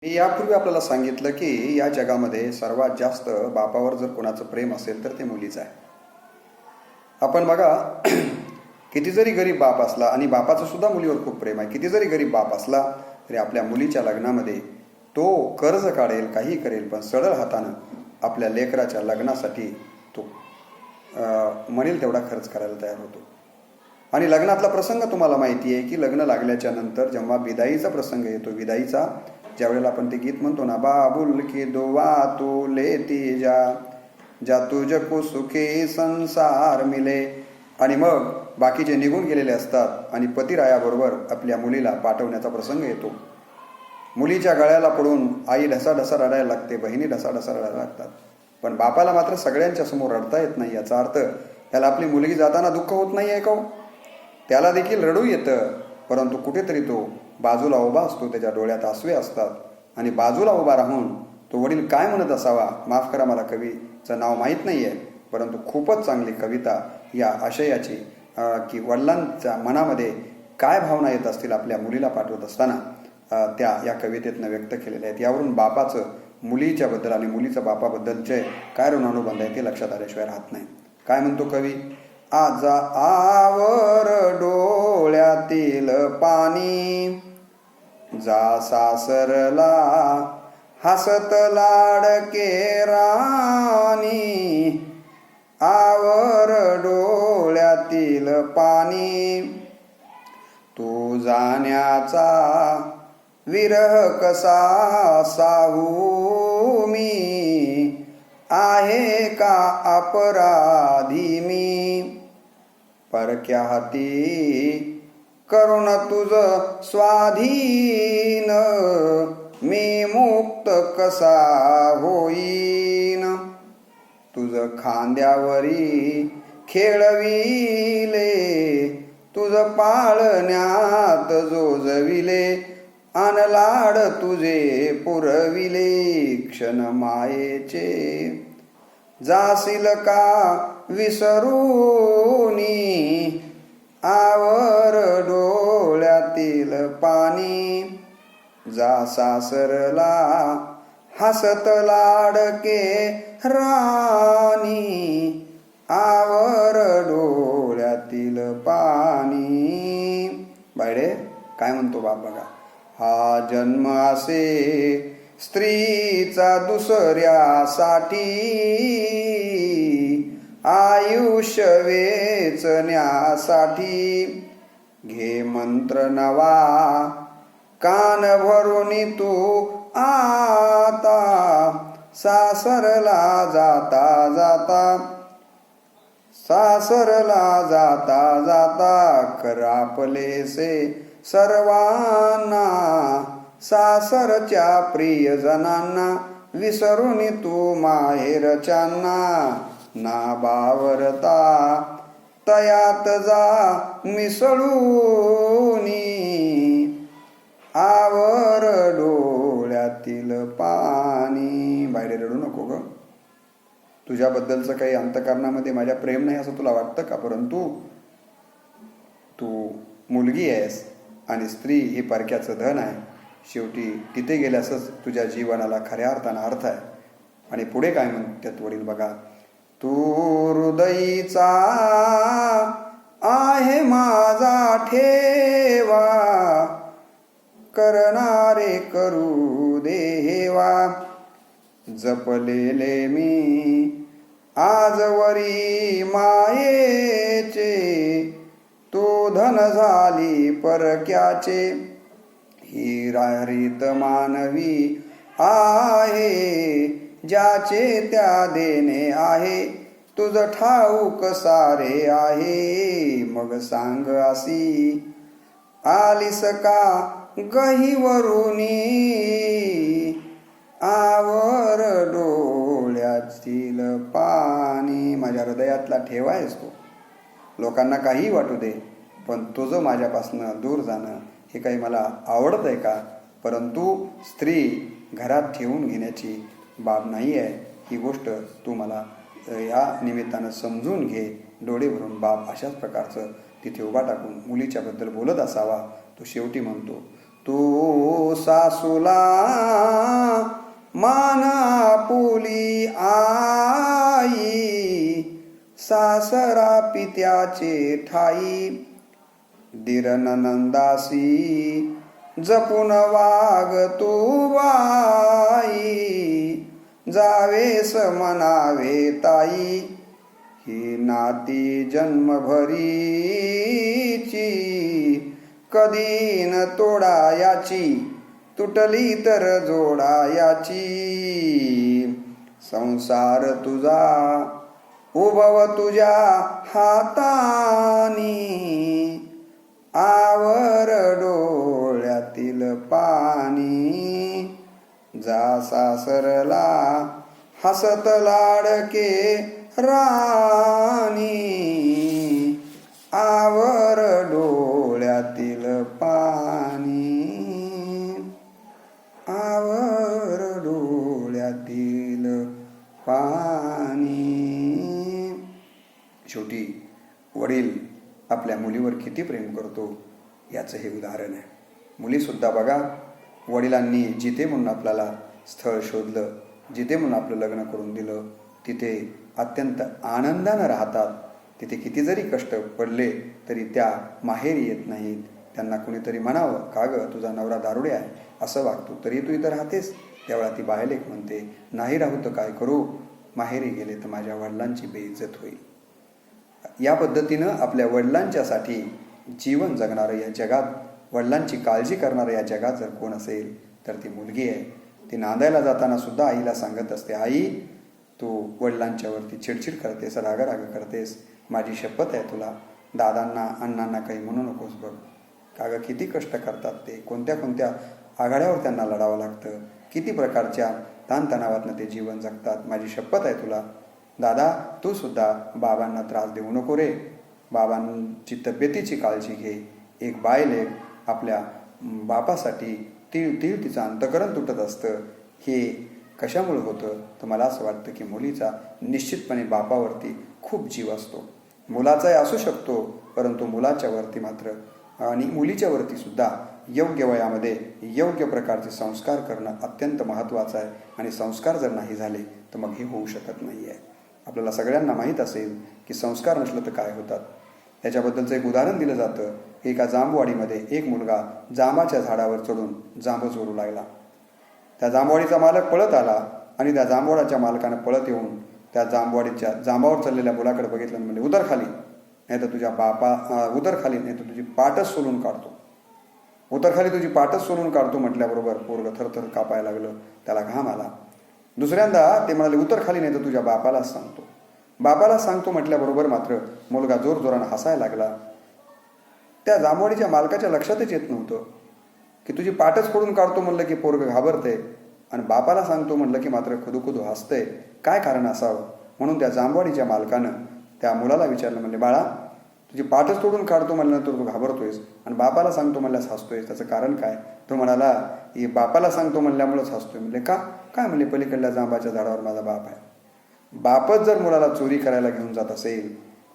मी यापूर्वी आपल्याला सांगितलं की या जगामध्ये सर्वात जास्त बापावर जर कोणाचं प्रेम असेल तर ते मुलीचं आहे. आपण बघा किती जरी गरीब बाप असला, आणि बापाचं सुद्धा मुलीवर खूप प्रेम आहे, किती जरी गरीब बाप असला तरी आपल्या मुलीच्या लग्नामध्ये तो कर्ज काढेल, काही करेल, पण सरळ हातानं आपल्या लेकराच्या लग्नासाठी तो म्हणेल तेवढा खर्च करायला तयार होतो. आणि लग्नातला प्रसंग तुम्हाला माहिती आहे की लग्न लागल्याच्या नंतर जेव्हा विदाईचा प्रसंग येतो, विदाईचा ज्यावेळेला आपण ते गीत म्हणतो ना, बाबुल की दुआ तू लेती जा तुझको सुखे संसार मिले, आणि मग बाकीचे निघून गेलेले असतात आणि पतिरायाबरोबर आपल्या मुलीला पाठवण्याचा प्रसंग येतो. मुलीच्या गळ्याला पडून आई ढसाढसा रडायला लागते, बहिणी ढसाढसा रडायला लागतात, पण बापाला मात्र सगळ्यांच्या समोर रडता येत नाही. याचा अर्थ त्याला आपली मुलगी जाताना दुःख होत नाही आहे का? त्याला देखील रडू येतं, परंतु कुठेतरी तो बाजूला उभा असतो, त्याच्या डोळ्यात आसवे असतात, आणि बाजूला उभा राहून तो वडील काय म्हणत असावा, माफ करा मला कवीचं नाव माहीत नाही आहे, परंतु खूपच चांगली कविता या आशयाची की वडिलांच्या मनामध्ये काय भावना येत असतील आपल्या मुलीला पाठवत असताना, त्या या कवितेतनं व्यक्त केलेल्या आहेत. यावरून बापाचं मुलीच्याबद्दल आणि मुलीचं बापाबद्दलचे काय ऋणानुबंध आहे ते लक्षात आल्याशिवाय राहत नाही. काय म्हणतो कवी? आजा आवर डोळ्यातील पाणी, जा सासरला हसत लाडके राणी, आवर डोळ्यातील पाणी, तू जाण्याचा विरह कसा साहू मी, आहे का अपराधी मी, परक्या हाती करुण तुझ स्वाधीन, मी मुक्त कसा होईन, तुझ खांद्यावरी खेळविले, तुझ पाळण्यात जोजविले, अनलाड तुझे पुरविले, क्षण मायेचे जाशील का विसरूनी, आवर डोळ्यातील पाणी, जा सासरला हसत लाडके राणी, आवर डोळ्यातील पाणी. बायडे काय म्हणतो बाप बघा, हा जन्म असे स्त्रीचा दुसऱ्यासाठी, आयुष्य वेचण्यासाठी, घे मंत्र नवा कान भरून तू आता, सासरला जाता जाता, सासरला जाता जाता, करापलेसे सर्वांना, सासरच्या प्रियजनांना, विसरून तू माहेरच्यांना, ना बावरता तयात जा मिसळूनी, आवर डोळ्यातील पाणी. बाहेर रडू नको ग, तुझ्याबद्दलचं काही अंतःकरणामध्ये माझ्या प्रेम नाही असं तुला वाटतं का? परंतु तू मुलगी आहेस आणि स्त्री ही परक्याचं धन आहे. शेवटी तिथे गेल्यासच तुझ्या जीवनाला खऱ्या अर्थानं अर्थ आहे. आणि पुढे काय म्हणतात वडील बघा, तू हृदयीचा आहे माझा ठेवा, करणारे करू देवा, जपलेले मी आजवरी मायेचे, तू धन झाली परक्याचे, ही रीत मानवी आहे, ज्याचे त्या देणे आहे, तुझ ठाऊक सारे आहे, मग सांग असी आलीस का गहीवरुनी, आवर डोळ्यातील पाणी. माझ्या हृदयातला ठेवा आहेस तो, लोकांना काही वाटू दे, पण तुझं माझ्यापासनं दूर जाणं हे काही मला आवडत आहे का? परंतु स्त्री घरात ठेवून घेण्याची बाब नाही आहे, ही गोष्ट तू मला या निमित्तानं समजून घे. डोळे भरून बाप अशाच प्रकारचं तिथे उभा टाकून मुलीच्याबद्दल बोलत असावा. तो शेवटी म्हणतो, तू सासूला माना पुली आई, सासरा पित्याचे ठाई, दीर नंदासी जपून वाग तू बाई, जावेस म्हणावे ताई, ही नाती जन्मभरीची, कधी न तोडायाची, तुटली तर जोडायाची, संसार तुझा उभव तुझ्या हातानी, आवर डोळ्यातील पाणी, जा सासरला हसत लाडके राणी, आवर डोळ्यातील पाणी, आवर डोळ्यातील पाणी. शेवटी वडील आपल्या मुलीवर किती प्रेम करतो याचं हे उदाहरण आहे. मुलीसुद्धा बघा, वडिलांनी जिथे म्हणून आपल्याला स्थळ शोधलं, जिथे म्हणून आपलं लग्न करून दिलं, तिथे अत्यंत आनंदानं राहतात. तिथे किती जरी कष्ट पडले तरी त्या माहेरी येत नाहीत. त्यांना कुणीतरी म्हणावं, का गं तुझा नवरा दारुडे आहे असं वागतो तरी तू इथं राहतेस. त्यावेळा ती बाहेलेक म्हणते, नाही राहू तर काय करू, माहेरी गेले तर माझ्या वडिलांची बेइज्जत होईल. या पद्धतीनं आपल्या वडिलांच्यासाठी जीवन जगणारं या जगात, वडिलांची काळजी करणारं या जगात जर कोण असेल तर ती मुलगी आहे. ती नांदायला जाताना सुद्धा आईला सांगत असते, आई तू वडिलांच्यावरती चिडचिड करतेस, रागराग करतेस, माझी शपथ आहे तुला, दादांना अण्णांना काही म्हणू नकोस बघ. का गं किती कष्ट करतात ते, कोणत्या कोणत्या आघाड्यावर त्यांना लढावं लागतं, किती प्रकारच्या ताणतणावातनं ते जीवन जगतात. माझी शपथ आहे तुला दादा, तू सुद्धा बाबांना त्रास देऊ नको रे, बाबांची तब्येतीची काळजी घे. एक बायलेक आपल्या बापासाठी तीळ तीळ तिचं अंतकरण तुटत असतं. हे कशामुळे होतं तर मला असं वाटतं की मुलीचा निश्चितपणे बापावरती खूप जीव असतो. मुलाचाही असू शकतो, परंतु मुलाच्या वरती मात्र आणि मुलीच्या वरती सुद्धा योग्य वयामध्ये योग्य प्रकारचे संस्कार करणं अत्यंत महत्त्वाचं आहे. आणि संस्कार जर नाही झाले तर मग हे होऊ शकत नाही आहे. आपल्याला सगळ्यांना माहीत असेल की संस्कार नसलं तर काय होतात. त्याच्याबद्दलचं एक उदाहरण दिलं जातं. एका जांभवाडीमध्ये एक मुलगा जांबाच्या झाडावर चढून जांब चोरू लागला. त्या जांभवाडीचा मालक पळत आला आणि त्या जांभवाडाच्या मालकानं पळत येऊन त्या जांभवाडीच्या जांबावर चाललेल्या मुलाकडे बघितलं आणि म्हणजे उतर खाली, नाही तर तुझ्या उतर खाली, नाही तर तुझी पाठच सोलून काढतो. उतर खाली, तुझी पाठच सोलून काढतो म्हटल्याबरोबर पोरगं थरथर कापायला लागलं, त्याला घाम आला. दुसऱ्यांदा ते म्हणाले उतर खाली, नाही तर तुझ्या बापालाच सांगतो. बापाला सांगतो म्हटल्याबरोबर मात्र मुलगा जोरजोरानं हसायला लागला. त्या जांभवाडीच्या मालकाच्या लक्षातच येत नव्हतं की तुझी पाठच फोडून काढतो म्हणलं की पोरगं घाबरतंय आणि बापाला सांगतो म्हणलं की मात्र खुदुखुदू हसतंय. काय कारण असावं. म्हणून त्या जांभवाडीच्या मालकानं त्या मुलाला विचारलं, म्हणले बाळा तुझी पाठच तोडून काढतो म्हणल्यानंतर तू घाबरतोयस आणि बापाला सांगतो म्हणल्यास हसतोयस, त्याचं कारण काय. तो म्हणाला की बापाला सांगतो म्हणल्यामुळेच हसतोय. म्हणले का. काय म्हणले, पलीकडल्या जांबाच्या झाडावर माझा बाप आहे. बापच जर मुलाला चोरी करायला घेऊन जात असेल,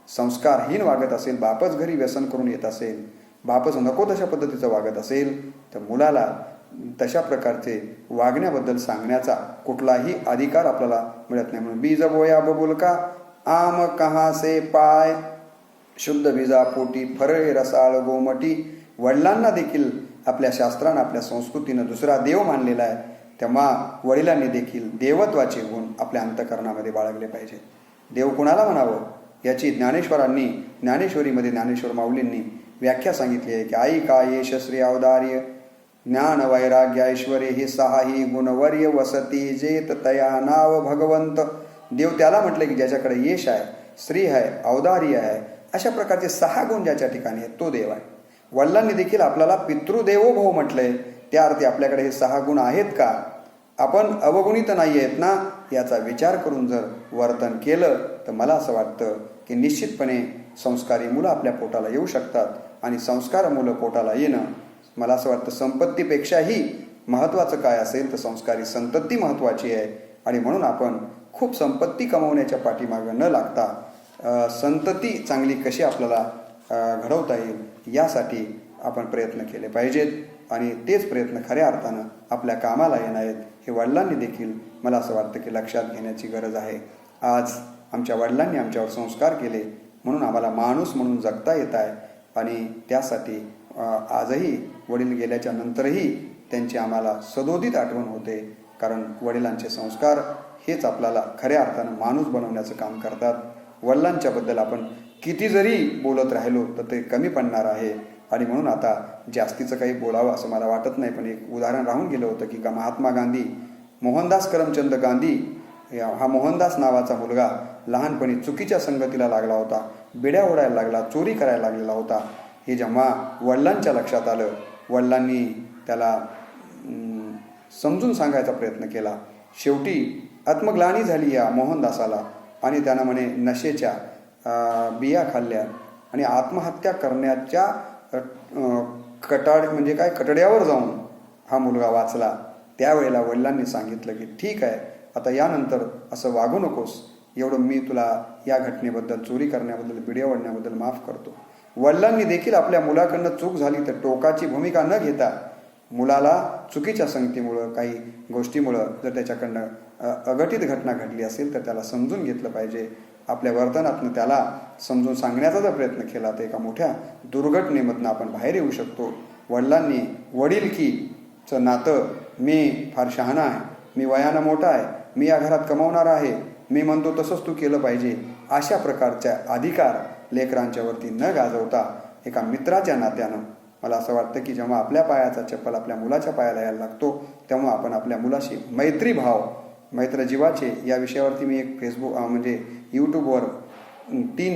संस्कारहीन वागत असेल, बापच घरी व्यसन करून येत असेल, बापच नको तशा पद्धतीचं वागत असेल तर मुलाला तशा प्रकारचे वागण्याबद्दल सांगण्याचा कुठलाही अधिकार आपल्याला मिळत नाही. म्हणून बीज बोया बबुल का आम कहा से पाय, शुद्ध बीजा पोटी फळे रसाळ गोमटी. वडिलांना देखील आपल्या शास्त्रानं आपल्या संस्कृतीनं दुसरा देव मानलेला आहे, तेव्हा वडिलांनी देखील देवत्वाचे गुण आपल्या अंतःकरणामध्ये बाळगले पाहिजे. देव कुणाला म्हणावं याची ज्ञानेश्वरांनी, ज्ञानेश्वरीमध्ये ज्ञानेश्वर माऊलींनी व्याख्या सांगितली आहे की आई का येश श्री अवदार्य ज्ञान वैराग्य ऐश्वर्य हे सहाही गुणवर्य वसती जेत तया नाव भगवंत. देव त्याला म्हटले की ज्याच्याकडे यश आहे, श्री आहे, औदार्य आहे, अशा प्रकारचे 6 गुण ज्याच्या ठिकाणी आहेत तो देव आहे. वडिलांनी देखील आपल्याला पितृदेवो भव म्हटलंय, त्या अर्थी आपल्याकडे हे 6 गुण आहेत का, आपण अवगुणित नाही आहेत ना, याचा विचार करून जर वर्तन केलं तर मला असं वाटतं की निश्चितपणे संस्कारी मुलं आपल्या पोटाला येऊ शकतात. आणि संस्कार मुलं पोटाला येणं, मला असं वाटतं संपत्तीपेक्षाही महत्त्वाचं काय असेल तर संस्कारी संतती महत्त्वाची आहे. आणि म्हणून आपण खूप संपत्ती कमवण्याच्या पाठीमागं न लागता संतती चांगली कशी आपल्याला घडवता येईल यासाठी आपण प्रयत्न केले पाहिजेत. आणि तेच प्रयत्न खऱ्या अर्थानं आपल्या कामाला येणार आहेत हे वडिलांनी देखील मला असं वाटतं की लक्षात घेण्याची गरज आहे. आज आमच्या वडिलांनी आमच्यावर संस्कार केले म्हणून आम्हाला माणूस म्हणून जगता येत आहे आणि त्यासाठी आजही वडील गेल्याच्या नंतरही त्यांची आम्हाला सदोदित आठवण होते. कारण वडिलांचे संस्कार हेच आपल्याला खऱ्या अर्थानं माणूस बनवण्याचं काम करतात. वडिलांच्याबद्दल आपण किती जरी बोलत राहिलो तर ते कमी पडणार आहे आणि म्हणून आता जास्तीचं काही बोलावं असं मला वाटत नाही. पण एक उदाहरण राहून गेलं होतं की महात्मा गांधी, मोहनदास करमचंद गांधी, हा मोहनदास नावाचा मुलगा लहानपणी चुकीच्या संगतीला लागला होता, बिड्या ओढायला लागला, चोरी करायला लागलेला होता. हे जेव्हा वडिलांच्या लक्षात आलं, वडिलांनी त्याला समजून सांगायचा प्रयत्न केला. शेवटी आत्मग्लानी झाली या मोहनदासाला आणि त्यानं म्हणे नशेच्या बिया खाल्ल्या आणि आत्महत्या करण्याच्या कटड्यावर जाऊन हा मुलगा वाचला. त्यावेळेला वडिलांनी सांगितलं की ठीक आहे, आता यानंतर असं वागू नकोस, एवढं मी तुला या घटनेबद्दल, चोरी करण्याबद्दल, बिड्या ओढण्याबद्दल माफ करतो. वडिलांनी देखील आपल्या मुलाकडनं चूक झाली तर टोकाची भूमिका न घेता मुलाला चुकीच्या संगतीमुळं, काही गोष्टीमुळं जर त्याच्याकडनं अघटित घटना घडली असेल तर त्याला समजून घेतलं पाहिजे. आपल्या वर्तनातनं त्याला समजून सांगण्याचा जर प्रयत्न केला तर एका मोठ्या दुर्घटनेमधनं आपण बाहेर येऊ शकतो. वडिलांनी वडीलकीचं नातं, मी फार शहाणा आहे, मी वयानं मोठा आहे, मी या घरात कमावणार आहे, मी म्हणतो तसंच तू केलं पाहिजे, अशा प्रकारच्या अधिकार लेकरांच्यावरती न गाजवता एका मित्राच्या नात्यानं मला असं वाटतं की जेव्हा आपल्या पायाचा चप्पल आपल्या मुलाच्या पायाला यायला लागतो तेव्हा आपण आपल्या मुलाशी मैत्रीभाव, मैत्र जीवाचे या विषयावरती मी एक म्हणजे यूट्यूबवर 3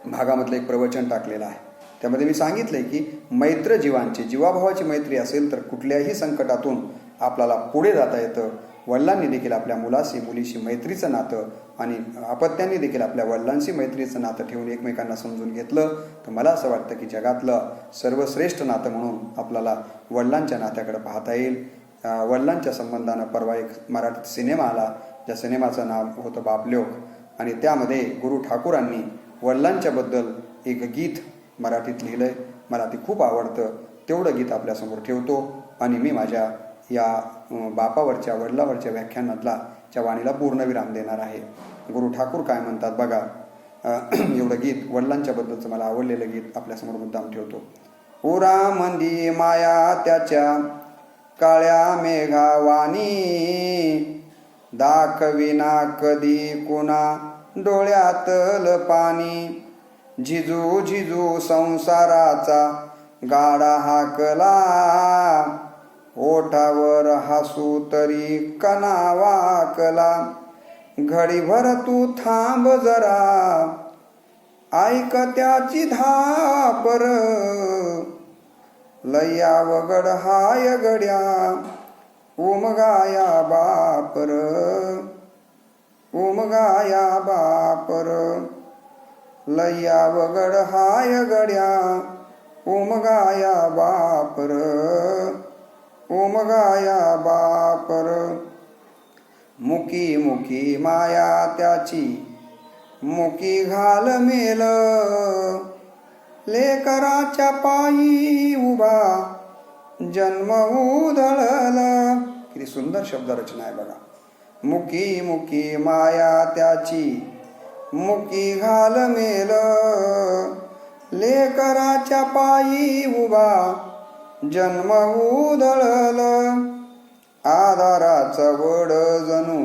भागामधलं एक प्रवचन टाकलेलं आहे. त्यामध्ये मी सांगितलं आहे की मैत्र जीवांची, जीवाभावाची मैत्री असेल तर कुठल्याही संकटातून आपल्याला पुढे जाता येतं. वडिलांनी देखील आपल्या मुलाशी, मुलीशी मैत्रीचं नातं आणि अपत्यांनी देखील आपल्या वडिलांशी मैत्रीचं नातं ठेवून एकमेकांना समजून घेतलं तर मला असं वाटतं की जगातलं सर्वश्रेष्ठ नातं म्हणून आपल्याला वडिलांच्या नात्याकडे पाहता येईल. वडिलांच्या संबंधानं परवा एक मराठीत सिनेमा आला, ज्या सिनेमाचं नाव होतं बापलोक, आणि त्यामध्ये गुरु ठाकूरांनी वडिलांच्याबद्दल एक गीत मराठीत लिहिलं आहे. मला ते खूप आवडतं. तेवढं गीत आपल्यासमोर ठेवतो आणि मी माझ्या या बापावरच्या, वडिलावरच्या व्याख्यानातला च्या वाणीला पूर्णविराम देणार आहे. गुरु ठाकूर काय म्हणतात बघा. एवढं गीत वडिलांच्याबद्दलचं मला आवडलेलं गीत आपल्यासमोर मुद्दाम ठेवतो. उरा मंदी माया त्याच्या काळ्या मेघावानी, दाखविना कधी कुणा डोळ्यातल पाणी, झिजू झिजू संसाराचा गाडा हाकला, ओठावर हसू तरी कणा वाकला, घडीभर तू थांब जरा, ऐक त्याची धापर, लया वगड हाय गड्या, उमगाया बापर, उमगाया बापर, लया वगड हाय गड्या, उमगाया बापर, उमगाया बापर. मुकी मुकी माया त्याची, मुकी घाल मेल, लेकराच्या पायी उभा जन्म उधळल. किती सुंदर शब्दरचना आहे बघा. मुकी मुकी माया त्याची, मुकी घाल मेल, लेकराच्या पायी उभा जन्म उधळल. आधाराचं वड जणू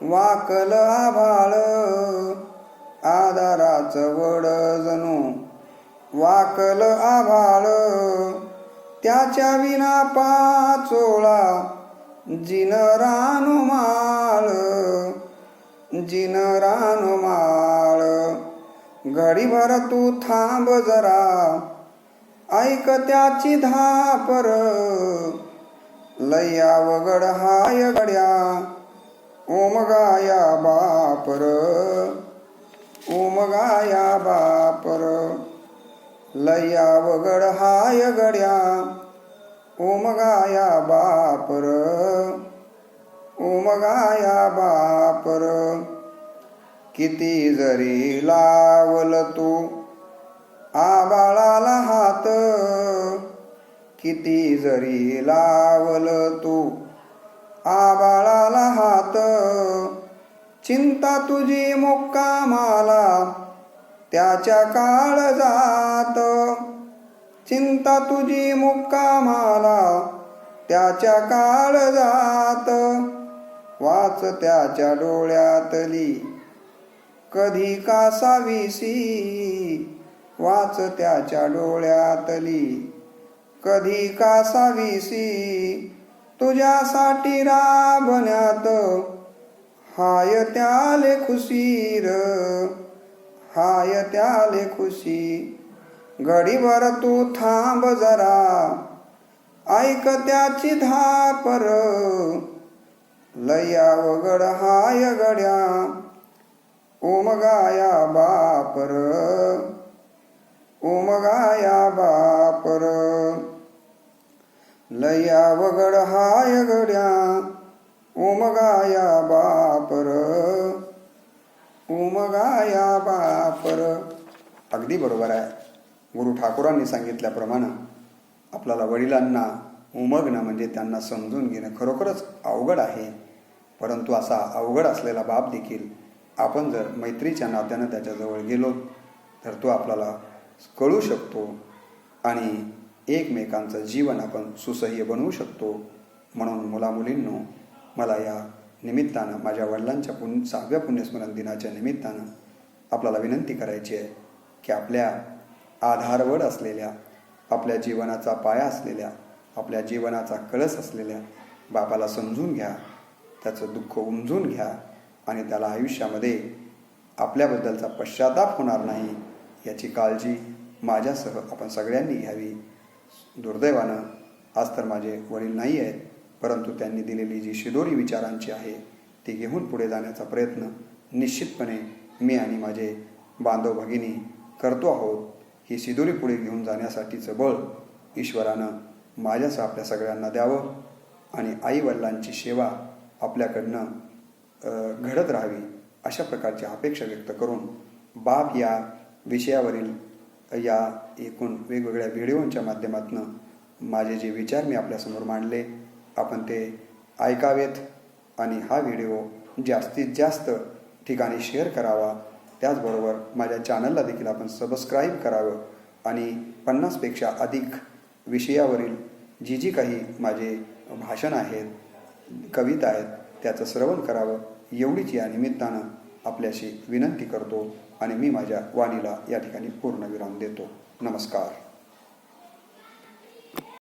वाकल आभाळ, आधाराचं वड जणू वाकल आभाळ, त्याच्या विना पाचोळा जिन रानुमाळ, जिन रानुमाळ. घडीभर तू थांब जरा, ऐक त्याची धापर, लया वगड हाय गड्या, ओमगाया बापर, ओमगाया बापर, लया वगड हाय गड्या, ओमगाया बापर, ओमगाया बापर. किती जरी लावल तू आबाळाला हात, किती जरी लावल तू आबाळाला हात, चिंता तुझी मुक्कामाला त्याच्या काळजात, चिंता तुझी मुक्कामाला त्याच्या काळजात, वाच त्याच्या डोळ्यातली कधी कासावीसी, वाच त्याच्या डोळ्यातली कधी कासावीसी, तुझ्यासाठी राबण्यात हाय त्याले खुशीर, हाय त्याले खुशी. घडीभर तू थांब जरा, ऐक त्याची धापर, लया वगड हाय गड्या उमगाया बापर, उमगाया बापर, लया वगड हाय गड्या उमगाया बापर, उमगाया बापर. अगदी बरोबर आहे. गुरु ठाकूरांनी सांगितल्याप्रमाणे आपल्याला वडिलांना उमगणं म्हणजे त्यांना समजून घेणं खरोखरच अवघड आहे. परंतु असा अवघड असलेला बाप देखील आपण जर मैत्रीच्या नात्यानं त्याच्याजवळ गेलो तर तो आपल्याला कळू शकतो आणि एकमेकांचं जीवन आपण सुसह्य बनवू शकतो. म्हणून मुलामुलींनो, मला या निमित्तानं माझ्या वडिलांच्या 6व्या पुण्यस्मरण दिनाच्या निमित्तानं आपल्याला विनंती करायची आहे की आपल्या आधारवड असलेल्या, आपल्या जीवनाचा पाया असलेल्या, आपल्या जीवनाचा कळस असलेल्या बापाला समजून घ्या, त्याचं दुःख उमजून घ्या आणि त्याला आयुष्यामध्ये आपल्याबद्दलचा पश्चाताप होणार नाही याची काळजी माझ्यासह आपण सगळ्यांनी घ्यावी. दुर्दैवानं आज तर माझे वडील नाही आहेत, परंतु त्यांनी दिलेली जी शिदोरी विचारांची आहे ती घेऊन पुढे जाण्याचा प्रयत्न निश्चितपणे मी आणि माझे बांधव भगिनी करतो आहोत. ही शिदोरी पुढे घेऊन जाण्यासाठीचं बळ ईश्वरानं माझ्यासह आपल्या सगळ्यांना द्यावं आणि आईवडिलांची सेवा आपल्याकडनं घडत राहावी अशा प्रकारची अपेक्षा व्यक्त करून बाप या विषयावरील या एकूण वेगवेगळ्या व्हिडिओंच्या माध्यमातून माझे जे विचार मी आपल्यासमोर मांडले आपण ते ऐकावेत आणि हा व्हिडिओ जास्तीत जास्त ठिकाणी शेअर करावा. त्याचबरोबर माझ्या चॅनलला देखील आपण सबस्क्राईब करावं आणि 50पेक्षा अधिक विषयावरील जी काही माझे भाषण आहेत, कविता आहेत त्याचं श्रवण करावं एवढीच या निमित्तानं आपल्याशी विनंती करतो आणि मी माझ्या वाणीला या ठिकाणी पूर्ण विराम देतो. नमस्कार.